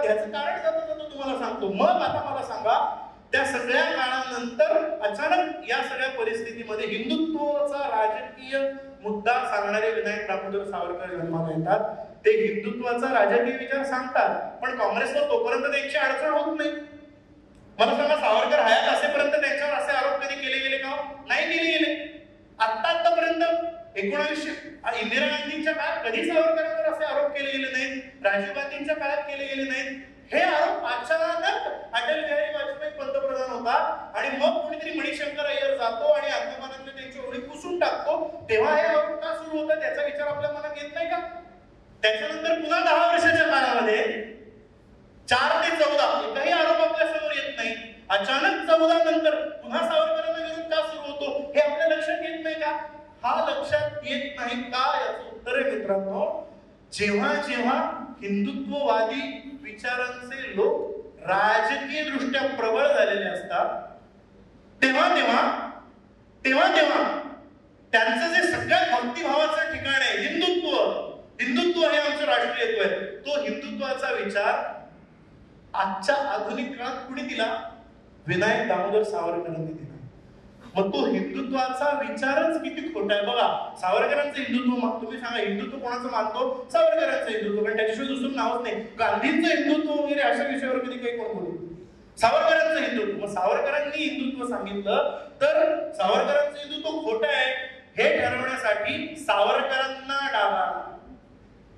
त्याचं कारण जातं तुम्हाला सांगतो. मग आता मला सांगा, त्या सगळ्या काळानंतर अचानक या सगळ्या परिस्थितीमध्ये हिंदुत्वाचा राजकीय मुद्दा सांगणारे विनायक दामोदर सावरकर जन्माला येतात. ते हिंदुत्वाचा राजकीय विचार सांगतात, पण काँग्रेसवर तोपर्यंत त्यांची अडचण होत नाही. मला सांगा, सावरकर हयात असेपर्यंत त्यांच्यावर असे आरोप कधी केले गेले का? नाही केले गेले. आतापर्यंत 1900 इंदिरा गांधींच्या काळात कधी सावरकरांवर असे आरोप केले गेले नाहीत, राजीव गांधींच्या काळात केले गेले नाहीत. हे आरोप अचानक अटल बिहारी वाजपेयी पंतप्रधान होता आणि मग कोणीतरी मणिशंकर अय्यर जातो आणि अंदमानातले त्यांची ओळी पुसून टाकतो, तेव्हा हे आरोप का सुरू होतात त्याचा विचार आपल्या मनात येत नाही का? त्याच्यानंतर पुन्हा 10 वर्षाच्या काळामध्ये 4 ते 14 एकही आरोप आपल्या समोर येत नाही. अचानक 14 नंतर पुन्हा सावरकरांना विरोध का सुरू होतो हे आपल्या लक्षात येत नाही का? हा लक्षात येत नाही का? याचं उत्तर आहे मित्रांनो, जेव्हा जेव्हा हिंदुत्ववादी विचारांचे लोक राजकीय दृष्ट्या प्रबळ झालेले असतात, तेव्हा तेव्हा तेव्हा तेव्हा त्यांचं जे सगळ्यात भक्तिभावाचं ठिकाण आहे हिंदुत्व हे आमचं राष्ट्रीयत्व आहे, तो हिंदुत्वाचा विचार आजच्या आधुनिक काळात कुणी दिला? विनायक दामोदर सावरकरांनी दिला. मग तो हिंदुत्वाचा विचारच किती खोटा आहे बघा. सावरकरांचं हिंदुत्व, तुम्ही सांगा हिंदुत्व कोणाचं मानतो? सावरकरांचं हिंदुत्व, पण त्याच्याशिवाय दुसरं नावच नाही. गांधींचं हिंदुत्व वगैरे अशा विषयावर कधी काही कोण बोलू? सावरकरांचं हिंदुत्व. मग सावरकरांनी हिंदुत्व सांगितलं तर सावरकरांचं हिंदुत्व खोटं आहे हे ठरवण्यासाठी सावरकरांना डागा.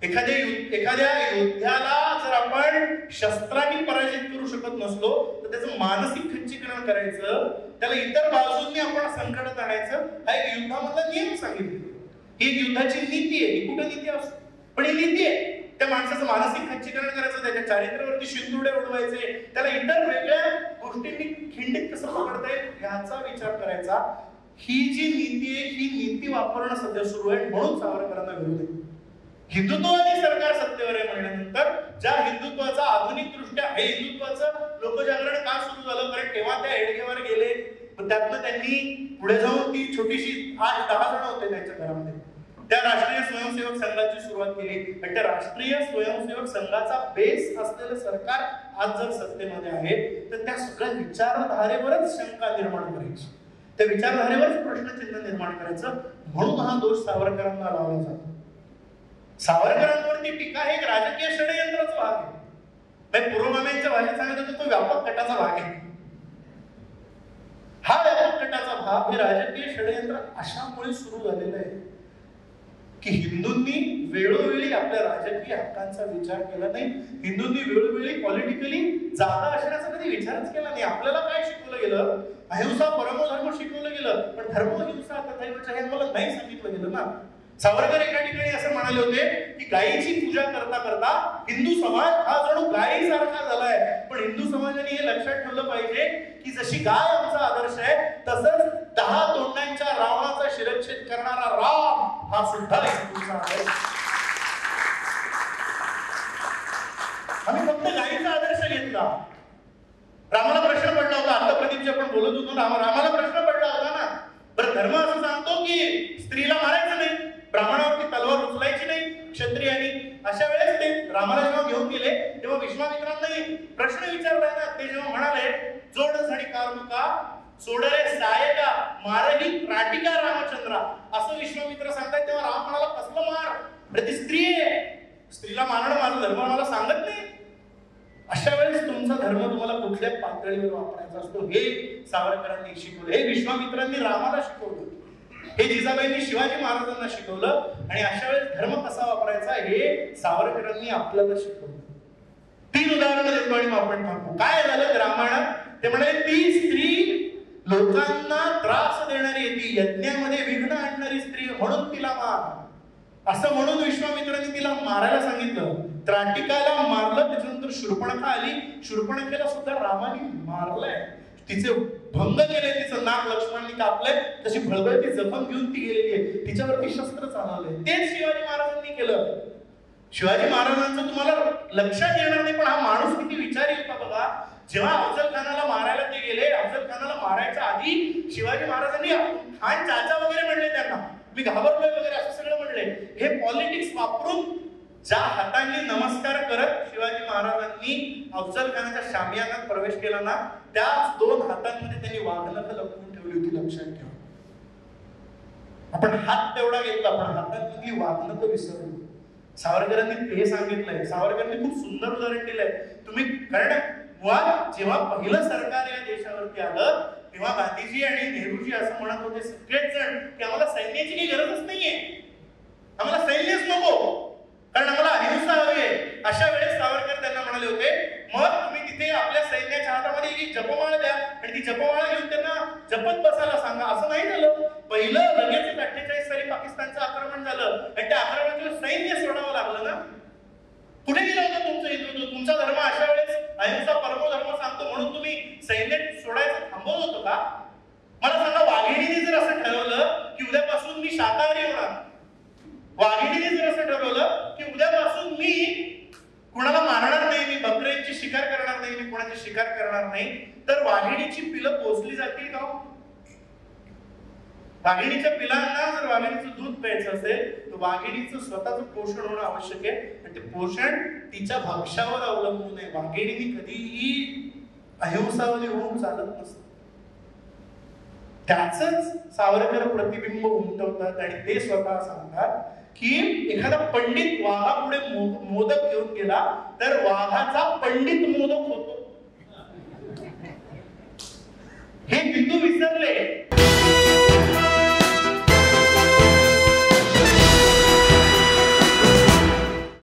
एखाद्या योद्ध्याला जर आपण शस्त्रांनी पराजित करू शकत नसलो तर त्याचं मानसिक खच्चीकरण करायचं, त्याला इतर बाजूंनी आपण संकटात आणायचं, हा एक युद्धामधला नियम सांगितलं. ही एक युद्धाची नीती आहे. ही कुठं नीती असते, पण ही नीती आहे. त्या माणसाचं मानसिक खच्चीकरण करायचं, त्याच्या चारित्र्यावरती शिंदुडे उडवायचे, त्याला इतर वेगळ्या गोष्टींनी खिंडीत कसं पकडता येईल ह्याचा विचार करायचा. ही जी नीती आहे ही नीती वापरणं सध्या सुरू आहे, म्हणून सावरकरांना विरोध आहे. हिंदुत्ववादी सरकार सत्तेवर आहे म्हणल्यानंतर ज्या हिंदुत्वाचा आधुनिक दृष्ट्या हे हिंदुत्वाचं लोकजागरण का सुरू झालं? कारण तेव्हा त्या हेडगेवर गेले, त्यातनं त्यांनी पुढे जाऊन ती छोटीशी 8-10 जण होते त्यांच्या घरामध्ये, त्या राष्ट्रीय स्वयंसेवक संघाची सुरुवात केली. आणि त्या राष्ट्रीय स्वयंसेवक संघाचा बेस असलेलं सरकार आज जर सत्तेमध्ये आहे तर त्या सगळ्या विचारधारेवरच शंका निर्माण करायची, त्या विचारधारेवरच प्रश्नचिन्ह निर्माण करायचं. म्हणून हा दोष सावरकरांना लावला जातो. सावरकरांवरती टीका हे एक राजकीय षडयंत्राचा भाग आहे. पूर्वगाम्यांच्या भाषेत सांगितलं तर तो व्यापक गटाचा भाग आहे. हा व्यापक गटाचा भाग हे राजकीय षडयंत्र अशामुळे सुरू झालेलं आहे की हिंदूंनी वेळोवेळी आपल्या राजकीय हक्कांचा विचार केला नाही. हिंदूंनी वेळोवेळी पॉलिटिकली जागा असण्याचा कधी विचारच केला नाही. आपल्याला काय शिकवलं गेलं? अहिंसा परमधर्म शिकवलं गेलं, पण धर्म हिंसा तथैवच हे मला नाही सांगितलं गेलं ना. सावरकर एका ठिकाणी असं म्हणाले होते की गायीची पूजा करता करता हिंदू समाज हा जणू गायीसारखा झालाय. पण हिंदू समाजाने हे लक्षात ठेवलं पाहिजे की जशी गाय आमचा आदर्श आहे तसंच 10 तोंडांच्या रावणाचा शिरच्छेद करणारा राम हा सुद्धा हिंदूचा आदर्श. आम्ही फक्त गायीचा आदर्श घेतला. रामाला प्रश्न पडला होता, आता प्रदीपजी आपण बोलत होतो, रामाला प्रश्न पडला होता ना, बरं धर्म असं सांगतो की स्त्रीला मारायचं नाही, ब्राह्मणावरती तलवार उचलायची नाही क्षत्रियांनी. अशा वेळेस ते रामाला जेव्हा घेऊन गेले तेव्हा विश्वामित्रांनी प्रश्न विचारलाय ना. ते जेव्हा म्हणाले जोड झाडी कारमुका सोडरे सायका मारही राटिका रामचंद्रा, असं विश्वामित्र सांगताय, तेव्हा राम म्हणाला कसलं मार? अरे ती स्त्री आहे, स्त्रीला मारणं माझा धर्म मला सांगत नाही. अशा वेळेस तुमचा धर्म तुम्हाला कुठल्या पातळीवर वापरायचा असतो हे सावरकरांनी शिकवलं, हे विश्वामित्रांनी रामाला शिकवलं, हे जिजाबाईंनी शिवाजी महाराजांना शिकवलं. आणि अशा वेळेस धर्म कसा वापरायचा हे सावरकरांनी आपल्याला शिकवलं. 3 उदाहरणं देतो आणि आपण थांबू. काय झालं रामायणात? ते म्हणाले ती स्त्री लोकांना त्रास देणारी, ती यज्ञामध्ये विघ्न आणणारी स्त्री, म्हणून तिला मार, असं म्हणून विश्वामित्रांनी तिला मारायला सांगितलं. त्राटिकाला मारलं, त्याच्यानंतर शूर्पणखा आली, शूर्पणखेला सुद्धा रामाने मारलंय, तिचे भंग केले, तिचं नाक लक्ष्मणांनी कापलंय, तशी भळभळती जखम घेऊन ती गेलेली आहे, तिच्यावरती शस्त्र चालवलंय. तेच शिवाजी महाराजांनी केलं. शिवाजी महाराजांचं तुम्हाला लक्षात येणार नाही, पण हा माणूस किती विचारी होता बघा. जेव्हा अफजल खानाला मारायला ते गेले, अफजल खानाला मारायच्या आधी शिवाजी महाराजांनी खान चाचा वगैरे म्हणले, त्यांना मी घाबरलोय वगैरे असं सगळं म्हणले. हे पॉलिटिक्स वापरून ज्या हातांनी नमस्कार करत शिवाजी महाराजांनी अफजल खानाच्या शामियानात प्रवेश केला ना, त्याच 2 हातांमध्ये त्यांनी वाघनख लपवून ठेवली होती, लक्षात ठेवा. आपण हात तेवढा घेतला पण हातांमधली वाघनख विसरलो. सावरकरांनी ते सांगितलंय. सावरकरांनी खूप सुंदर उदाहरण दिलंय. तुम्ही कारण मुळात जेव्हा पहिलं सरकार या देशावरती आलं तेव्हा गांधीजी आणि नेहरूजी असं म्हणत होते सगळेच जण की आम्हाला सैन्याची काही गरजच नाहीये, आम्हाला सैन्यच नको, कारण आम्हाला अहिंसा हवी आहे. अशा वेळेस सावरकर त्यांना म्हणाले होते मग तुम्ही तिथे आपल्या सैन्याच्या हातामध्ये एक जपमाळ द्या आणि ती जपमाळ घेऊन त्यांना जपत बसायला सांगा. असं नाही झालं. पहिलं लगेच 48 साली पाकिस्तानचं आक्रमण झालं आणि त्या आक्रमणाचं सैन्य सोडावं लागलं ना. कुठे गेलं होतं तुमचं हिंदुत्व? तुमचा धर्म अशा वेळेस अहिंसा परमो धर्म सांगतो म्हणून तुम्ही सैन्य सोडायचं थांबवलं होतं का? मला सांगा, वाघिणीने जर असं ठरवलं की उद्यापासून मी शाकाहारी होणार, वाघिणीने जर असं ठरवलं की उद्यापासून मी कुणाला मारणार नाही, मी बकऱ्यांची शिकार करणार नाही, मी कोणाची शिकार करणार नाही, तर वाघिणीची पिलं पोचली जातील का? वाघिणीच्या पिलांना जर वाघिणीचं दूध प्यायचं असेल तर वाघिणीचं स्वतःचं पोषण होणं आवश्यक आहे आणि ते पोषण तिच्या भक्ष्यावर अवलंबून आहे. वाघिणीने कधीही अहिंसावादी होऊन चालत नसतं. त्याच सावरकर प्रतिबिंब उमटवतात आणि ते स्वतः सांगतात की एखादा पंडित वाघापुढे मोदक घेऊन गेला तर वाघाचा पंडित मोदक होतो. हे हिंदू विसरले.